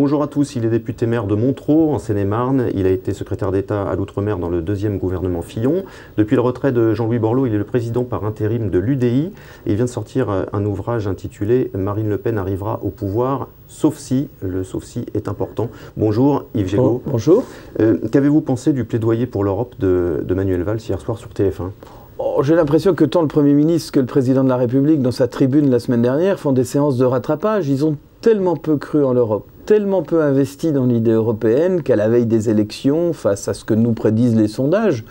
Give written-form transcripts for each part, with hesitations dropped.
Bonjour à tous, il est député maire de Montereau, en Seine-et-Marne. Il a été secrétaire d'État à l'Outre-mer dans le deuxième gouvernement Fillon. Depuis le retrait de Jean-Louis Borloo, il est le président par intérim de l'UDI. Et il vient de sortir un ouvrage intitulé « Marine Le Pen arrivera au pouvoir, sauf si ». Le « sauf si » est important. Bonjour Yves Gégaud. Bonjour. Qu'avez-vous pensé du plaidoyer pour l'Europe de Manuel Valls hier soir sur TF1 ? J'ai l'impression que tant le Premier ministre que le Président de la République, dans sa tribune la semaine dernière, font des séances de rattrapage. Ils ont tellement peu cru en l'Europe, tellement peu investi dans l'idée européenne qu'à la veille des élections, face à ce que nous prédisent les sondages,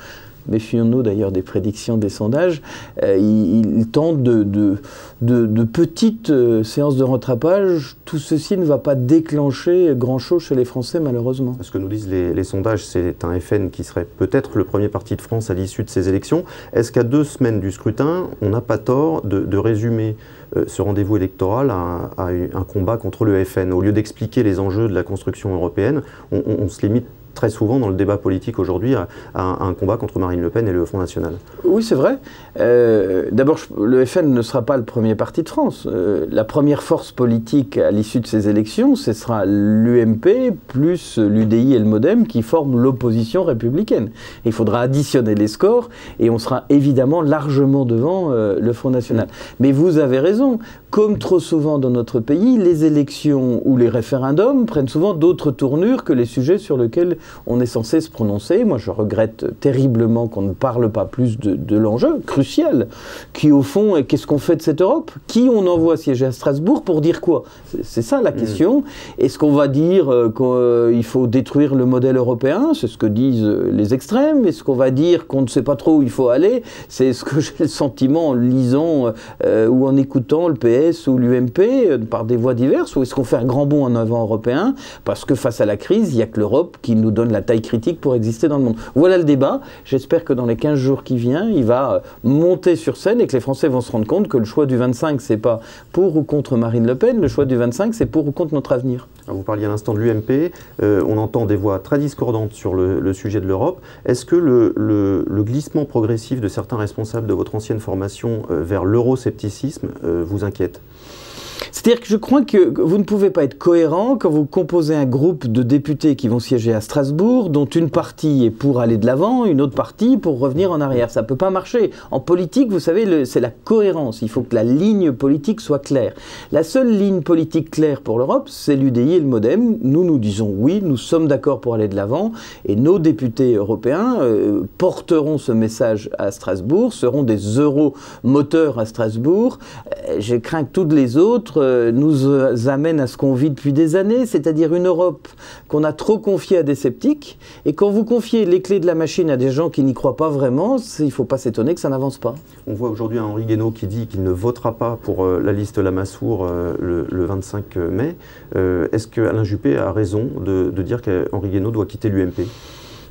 méfions-nous d'ailleurs des prédictions des sondages, ils tentent de petites séances de rattrapage. Tout ceci ne va pas déclencher grand-chose chez les Français, malheureusement. Ce que nous disent les sondages, c'est un FN qui serait peut-être le premier parti de France à l'issue de ces élections. Est-ce qu'à 2 semaines du scrutin, on n'a pas tort de résumer ce rendez-vous électoral à un combat contre le FN? Au lieu d'expliquer les enjeux de la construction européenne, on se limite très souvent dans le débat politique aujourd'hui à un combat contre Marine Le Pen et le Front National. Oui, c'est vrai. D'abord, le FN ne sera pas le premier parti de France. La première force politique à l'issue de ces élections, ce sera l'UMP plus l'UDI et le MoDem qui forment l'opposition républicaine. Il faudra additionner les scores et on sera évidemment largement devant le Front National. Mais vous avez raison. Comme trop souvent dans notre pays, les élections ou les référendums prennent souvent d'autres tournures que les sujets sur lesquels on est censé se prononcer. Moi, je regrette terriblement qu'on ne parle pas plus de l'enjeu crucial, qui au fond est qu'est-ce qu'on fait de cette Europe? Qui on envoie siéger à Strasbourg pour dire quoi? C'est ça la question. Est-ce qu'on va dire qu'il faut détruire le modèle européen? C'est ce que disent les extrêmes. Est-ce qu'on va dire qu'on ne sait pas trop où il faut aller? C'est ce que j'ai le sentiment en lisant ou en écoutant le PS ou l'UMP par des voies diverses, ou est-ce qu'on fait un grand bond en avant européen parce que face à la crise, il n'y a que l'Europe qui nous donne la taille critique pour exister dans le monde? Voilà le débat. J'espère que dans les 15 jours qui viennent, il va monter sur scène et que les Français vont se rendre compte que le choix du 25, c'est pas pour ou contre Marine Le Pen, le choix du 25, c'est pour ou contre notre avenir. Alors vous parliez à l'instant de l'UMP, on entend des voix très discordantes sur le sujet de l'Europe. Est-ce que le glissement progressif de certains responsables de votre ancienne formation vers l'euroscepticisme vous inquiète ? C'est-à-dire que je crois que vous ne pouvez pas être cohérent quand vous composez un groupe de députés qui vont siéger à Strasbourg, dont une partie est pour aller de l'avant, une autre partie pour revenir en arrière. Ça ne peut pas marcher. En politique, vous savez, c'est la cohérence. Il faut que la ligne politique soit claire. La seule ligne politique claire pour l'Europe, c'est l'UDI et le MoDem. Nous disons oui, nous sommes d'accord pour aller de l'avant, et nos députés européens porteront ce message à Strasbourg, seront des euromoteurs à Strasbourg. Je crains que toutes les autres nous amène à ce qu'on vit depuis des années, c'est-à-dire une Europe qu'on a trop confiée à des sceptiques, et quand vous confiez les clés de la machine à des gens qui n'y croient pas vraiment, il ne faut pas s'étonner que ça n'avance pas. On voit aujourd'hui un Henri Guénaud qui dit qu'il ne votera pas pour la liste Lamassoure le 25 mai. Est-ce que Alain Juppé a raison de dire qu'Henri Guénaud doit quitter l'UMP ?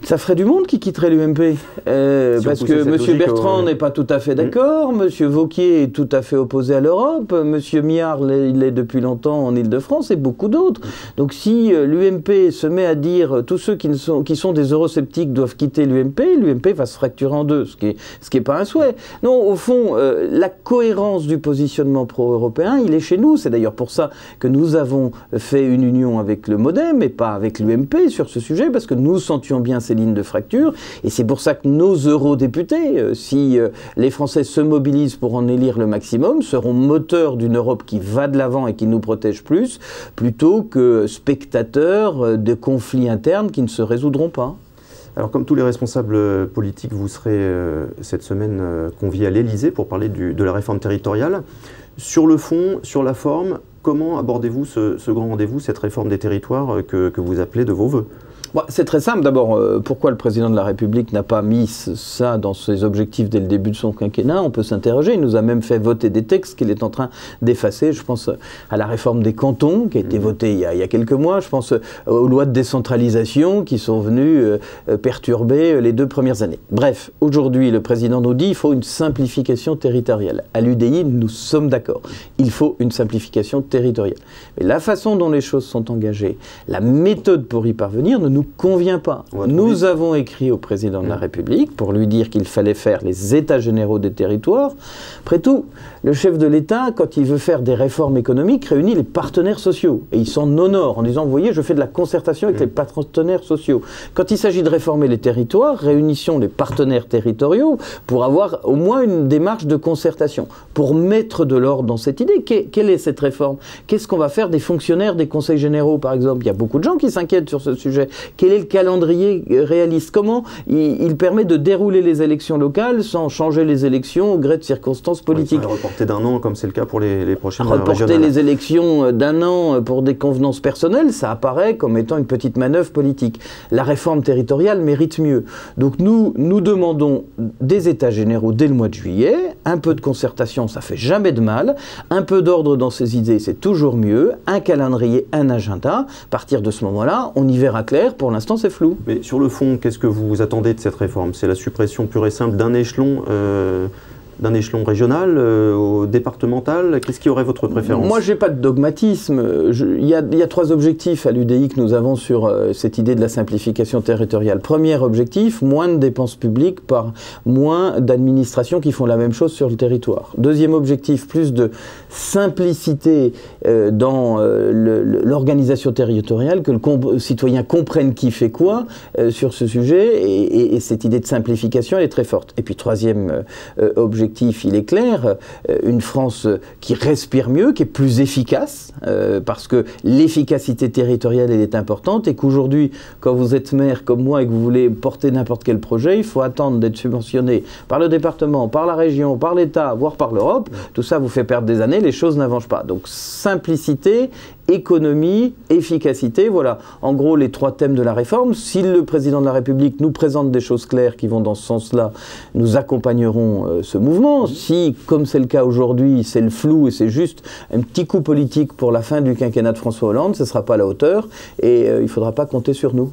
Ça ferait du monde qui quitterait l'UMP, parce que M. Bertrand n'est pas tout à fait d'accord, M. Wauquiez est tout à fait opposé à l'Europe, M. Miard il est depuis longtemps en Ile-de-France et beaucoup d'autres. Donc si l'UMP se met à dire tous ceux qui sont des eurosceptiques doivent quitter l'UMP va se fracturer en deux, ce qui est pas un souhait. Non, au fond, la cohérence du positionnement pro-européen, il est chez nous. C'est d'ailleurs pour ça que nous avons fait une union avec le MoDem et pas avec l'UMP sur ce sujet, parce que nous sentions bien ces lignes de fracture, et c'est pour ça que nos eurodéputés, si les Français se mobilisent pour en élire le maximum, seront moteurs d'une Europe qui va de l'avant et qui nous protège plus, plutôt que spectateurs de conflits internes qui ne se résoudront pas. Alors comme tous les responsables politiques, vous serez cette semaine conviés à l'Élysée pour parler de la réforme territoriale. Sur le fond, sur la forme, comment abordez-vous ce grand rendez-vous, cette réforme des territoires que vous appelez de vos vœux ? Bon, c'est très simple. D'abord, pourquoi le président de la République n'a pas mis ça dans ses objectifs dès le début de son quinquennat? On peut s'interroger. Il nous a même fait voter des textes qu'il est en train d'effacer. Je pense à la réforme des cantons qui a été votée il y a quelques mois. Je pense aux lois de décentralisation qui sont venues perturber les 2 premières années. Bref, aujourd'hui, le président nous dit qu'il faut une simplification territoriale. À l'UDI, nous sommes d'accord. Il faut une simplification territoriale. Mais la façon dont les choses sont engagées, la méthode pour y parvenir ne nous nous convient pas. Nous avons écrit au président de la République pour lui dire qu'il fallait faire les états généraux des territoires. Après tout, le chef de l'État, quand il veut faire des réformes économiques, réunit les partenaires sociaux. Et il s'en honore en disant, vous voyez, je fais de la concertation avec les partenaires sociaux. Quand il s'agit de réformer les territoires, réunissons les partenaires territoriaux pour avoir au moins une démarche de concertation, pour mettre de l'ordre dans cette idée. Quelle est cette réforme? Qu'est-ce qu'on va faire des fonctionnaires des conseils généraux, par exemple? Il y a beaucoup de gens qui s'inquiètent sur ce sujet. Quel est le calendrier réaliste? Comment il permet de dérouler les élections locales sans changer les élections au gré de circonstances politiques? Reporter d'un an, comme c'est le cas pour les prochaines Reporter régionales. les élections d'un an pour des convenances personnelles, ça apparaît comme étant une petite manœuvre politique. La réforme territoriale mérite mieux. Donc nous demandons des états généraux dès le mois de juillet, un peu de concertation, ça fait jamais de mal, un peu d'ordre dans ces idées, c'est toujours mieux, un calendrier, un agenda. À partir de ce moment-là, on y verra clair. Pour l'instant, c'est flou. Mais sur le fond, qu'est-ce que vous attendez de cette réforme? C'est la suppression pure et simple d'un échelon régional, au départemental? Qu'est-ce qui aurait votre préférence? Moi, je n'ai pas de dogmatisme. Il y a trois objectifs à l'UDI que nous avons sur cette idée de la simplification territoriale. Premier objectif, moins de dépenses publiques par moins d'administrations qui font la même chose sur le territoire. Deuxième objectif, plus de simplicité dans l'organisation territoriale, que le citoyen comprenne qui fait quoi sur ce sujet, et cette idée de simplification, elle est très forte. Et puis troisième objectif, il est clair, une France qui respire mieux, qui est plus efficace, parce que l'efficacité territoriale, elle est importante, et qu'aujourd'hui, quand vous êtes maire comme moi et que vous voulez porter n'importe quel projet, il faut attendre d'être subventionné par le département, par la région, par l'État, voire par l'Europe. Tout ça vous fait perdre des années, les choses n'avancent pas. Donc simplicité, économie, efficacité, voilà en gros les trois thèmes de la réforme. Si le président de la République nous présente des choses claires qui vont dans ce sens-là, nous accompagnerons ce mouvement. Si, comme c'est le cas aujourd'hui, c'est le flou et c'est juste un petit coup politique pour la fin du quinquennat de François Hollande, ce ne sera pas à la hauteur et il ne faudra pas compter sur nous.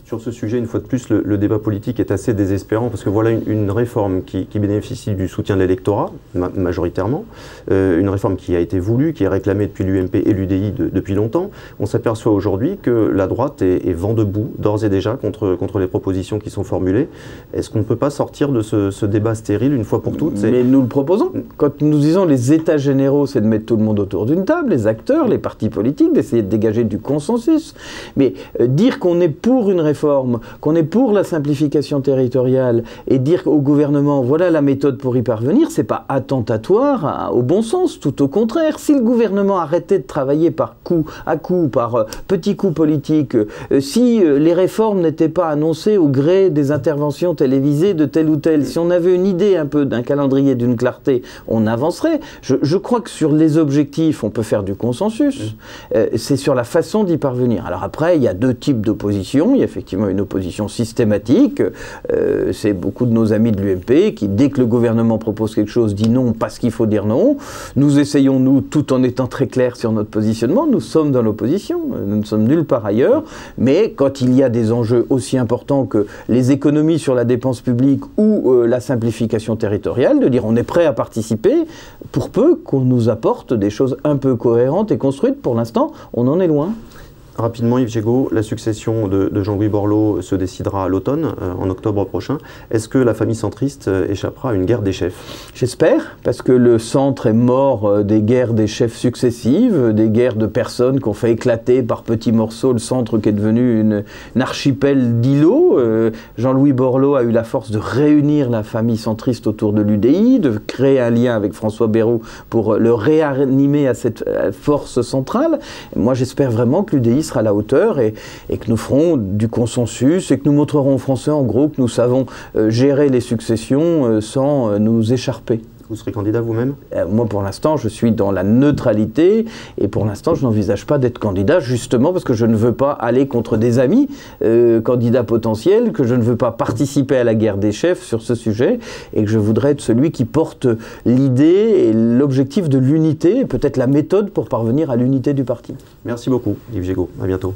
Sur ce sujet, une fois de plus, le débat politique est assez désespérant parce que voilà une réforme qui bénéficie du soutien de l'électorat, majoritairement, une réforme qui a été voulue, qui est réclamée depuis l'UMP et l'UDI depuis longtemps. On s'aperçoit aujourd'hui que la droite est vent debout, d'ores et déjà, contre les propositions qui sont formulées. Est-ce qu'on ne peut pas sortir de ce débat stérile une fois pour toutes? Mais nous le proposons. Quand nous disons les états généraux, c'est de mettre tout le monde autour d'une table, les acteurs, les partis politiques, d'essayer de dégager du consensus. Mais dire qu'on est pour une réforme, qu'on est pour la simplification territoriale et dire au gouvernement voilà la méthode pour y parvenir, c'est pas attentatoire au bon sens, tout au contraire. Si le gouvernement arrêtait de travailler par coup à coup, par petits coups politiques, si les réformes n'étaient pas annoncées au gré des interventions télévisées de tel ou tel, si on avait une idée un peu d'un calendrier, d'une clarté, on avancerait. Je crois que sur les objectifs, on peut faire du consensus. C'est sur la façon d'y parvenir. Alors après, il y a deux types d'opposition. Il y a effectivement une opposition systématique. C'est beaucoup de nos amis de l'UMP qui, dès que le gouvernement propose quelque chose, dit non parce qu'il faut dire non. Nous essayons, nous, tout en étant très clairs sur notre positionnement, nous sommes dans l'opposition, nous ne sommes nulle part ailleurs, mais quand il y a des enjeux aussi importants que les économies sur la dépense publique ou la simplification territoriale, de dire on est prêt à participer, pour peu qu'on nous apporte des choses un peu cohérentes et construites. Pour l'instant, on en est loin. Rapidement, Yves Jégo, la succession de Jean-Louis Borloo se décidera à l'automne, en octobre prochain. Est-ce que la famille centriste échappera à une guerre des chefs? J'espère, parce que le centre est mort des guerres des chefs successives, des guerres de personnes qui ont fait éclater par petits morceaux le centre qui est devenu une archipel d'îlots. Jean-Louis Borloo a eu la force de réunir la famille centriste autour de l'UDI, de créer un lien avec François Bayrou pour le réanimer à cette force centrale. Moi, j'espère vraiment que l'UDI sera à la hauteur et que nous ferons du consensus et que nous montrerons aux Français en gros que nous savons gérer les successions sans nous écharper. Vous serez candidat vous-même? Moi, pour l'instant, je suis dans la neutralité et pour l'instant, je n'envisage pas d'être candidat justement parce que je ne veux pas aller contre des amis candidats potentiels, que je ne veux pas participer à la guerre des chefs sur ce sujet et que je voudrais être celui qui porte l'idée et l'objectif de l'unité et peut-être la méthode pour parvenir à l'unité du parti. Merci beaucoup, Yves Jégo. À bientôt.